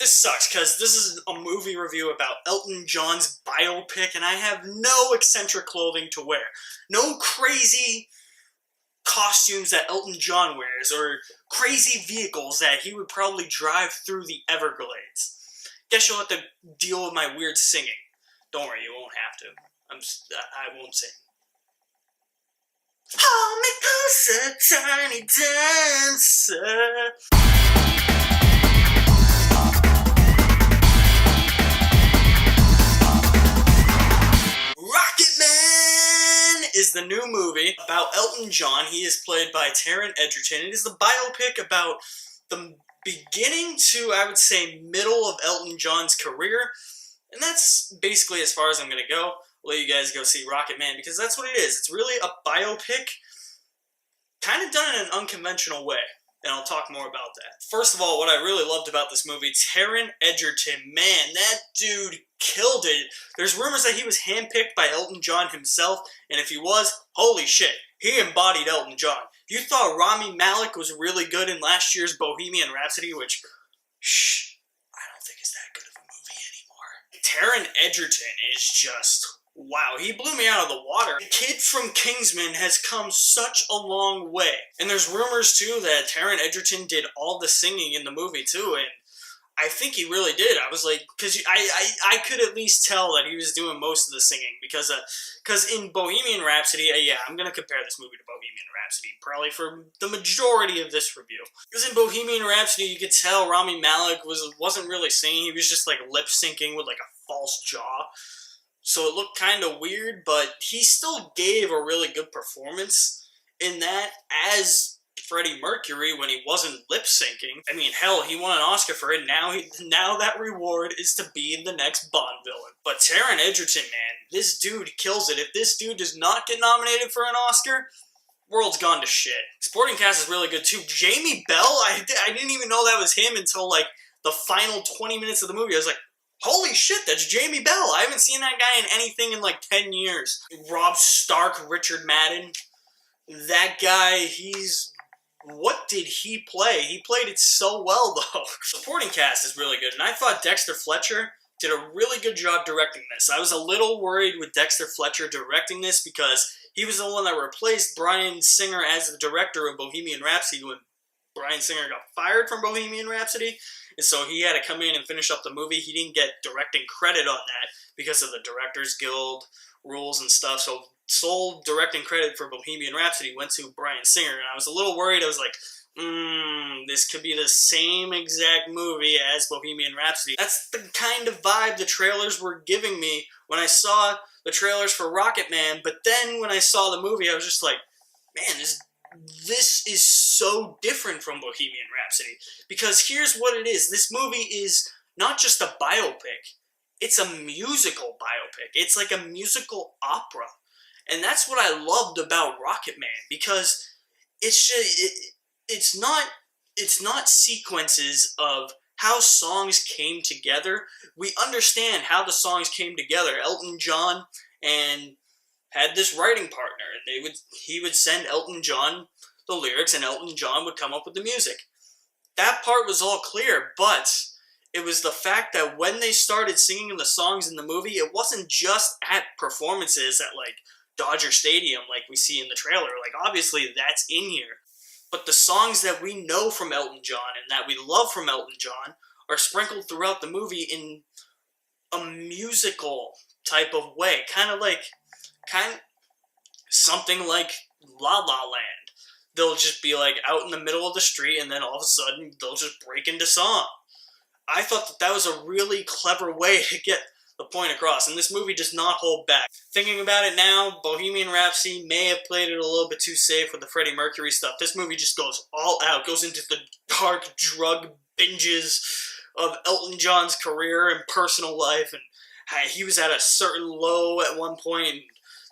This sucks, because this is a movie review about Elton John's biopic, and I have no eccentric clothing to wear. No crazy costumes that Elton John wears, or crazy vehicles that he would probably drive through the Everglades. Guess you'll have to deal with my weird singing. Don't worry, you won't have to. I won't sing. Hold me closer, tiny dancer. Rocketman is the new movie about Elton John. He is played by Taron Egerton. It is the biopic about the beginning to, I would say, middle of Elton John's career. And that's basically as far as I'm going to go. I'll let you guys go see Rocketman, because that's what it is. It's really a biopic, kind of done in an unconventional way. And I'll talk more about that. First of all, what I really loved about this movie, Taron Egerton, man, that dude killed it. There's rumors that he was handpicked by Elton John himself, and if he was, holy shit, he embodied Elton John. If you thought Rami Malek was really good in last year's Bohemian Rhapsody, which, I don't think is that good of a movie anymore. Taron Egerton is just... wow, he blew me out of the water. The kid from Kingsman has come such a long way. And there's rumors, too, that Taron Egerton did all the singing in the movie, too, and I think he really did. I was like, because I could at least tell that he was doing most of the singing, because in Bohemian Rhapsody, yeah, I'm going to compare this movie to Bohemian Rhapsody, probably for the majority of this review. Because in Bohemian Rhapsody, you could tell Rami Malek wasn't really singing, he was just like lip-syncing with like a false jaw. So it looked kind of weird, but he still gave a really good performance in that as Freddie Mercury when he wasn't lip-syncing. I mean, hell, he won an Oscar for it. Now that reward is to be the next Bond villain. But Taron Egerton, man, this dude kills it. If this dude does not get nominated for an Oscar, world's gone to shit. Supporting cast is really good too. Jamie Bell, I didn't even know that was him until like the final 20 minutes of the movie. I was like, holy shit, that's Jamie Bell. I haven't seen that guy in anything in like 10 years. Rob Stark, Richard Madden. That guy, what did he play? He played it so well, though. Supporting cast is really good, and I thought Dexter Fletcher did a really good job directing this. I was a little worried with Dexter Fletcher directing this because he was the one that replaced Bryan Singer as the director of Bohemian Rhapsody when Bryan Singer got fired from Bohemian Rhapsody. And so he had to come in and finish up the movie. He didn't get directing credit on that because of the Directors Guild rules and stuff. So sole directing credit for Bohemian Rhapsody went to Bryan Singer. And I was a little worried. I was like, this could be the same exact movie as Bohemian Rhapsody. That's the kind of vibe the trailers were giving me when I saw the trailers for Rocketman. But then when I saw the movie, I was just like, man, this is so different from Bohemian Rhapsody. Because here's what it is. This movie is not just a biopic. It's a musical biopic. It's like a musical opera. And that's what I loved about Rocketman. Because it's not sequences of how songs came together. We understand how the songs came together. Elton John and had this writing partner, and he would send Elton John the lyrics, and Elton John would come up with the music. That part was all clear, but it was the fact that when they started singing the songs in the movie, it wasn't just at performances at like Dodger Stadium like we see in the trailer. Like, obviously that's in here. But the songs that we know from Elton John and that we love from Elton John are sprinkled throughout the movie in a musical type of way. Kind of something like La La Land. They'll just be like out in the middle of the street and then all of a sudden they'll just break into song. I thought that was a really clever way to get the point across, and this movie does not hold back. Thinking about it now, Bohemian Rhapsody may have played it a little bit too safe with the Freddie Mercury stuff. This movie just goes all out, goes into the dark drug binges of Elton John's career and personal life, and he was at a certain low at one point, and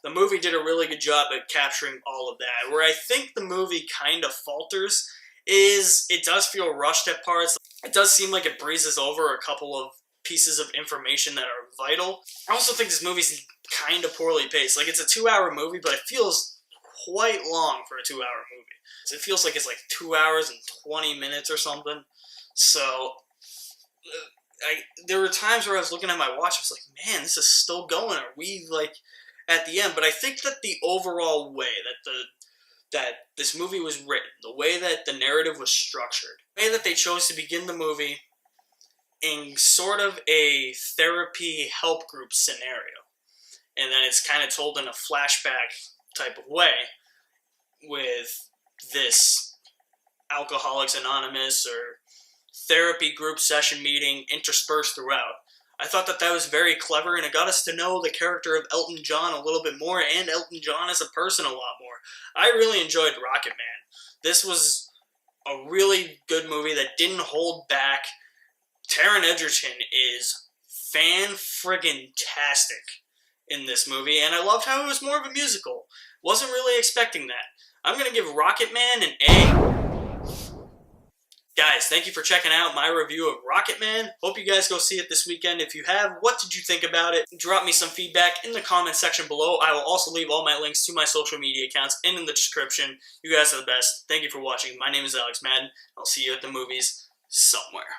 the movie did a really good job at capturing all of that. Where I think the movie kind of falters is it does feel rushed at parts. It does seem like it breezes over a couple of pieces of information that are vital. I also think this movie's kind of poorly paced. Like, it's a 2-hour movie, but it feels quite long for a 2-hour movie. It feels like it's like 2 hours and 20 minutes or something. So there were times where I was looking at my watch, I was like, man, this is still going. Are we, like, at the end? But I think that the overall way that this movie was written, the way that the narrative was structured, the way that they chose to begin the movie in sort of a therapy help group scenario, and then it's kind of told in a flashback type of way with this Alcoholics Anonymous or therapy group session meeting interspersed throughout. I thought that that was very clever, and it got us to know the character of Elton John a little bit more, and Elton John as a person a lot more. I really enjoyed Rocketman. This was a really good movie that didn't hold back. Taron Egerton is fan-friggin-tastic in this movie, and I loved how it was more of a musical. Wasn't really expecting that. I'm going to give Rocketman an A. Guys, thank you for checking out my review of Rocketman. Hope you guys go see it this weekend. If you have, what did you think about it? Drop me some feedback in the comment section below. I will also leave all my links to my social media accounts in the description. You guys are the best. Thank you for watching. My name is Alex Madden. I'll see you at the movies somewhere.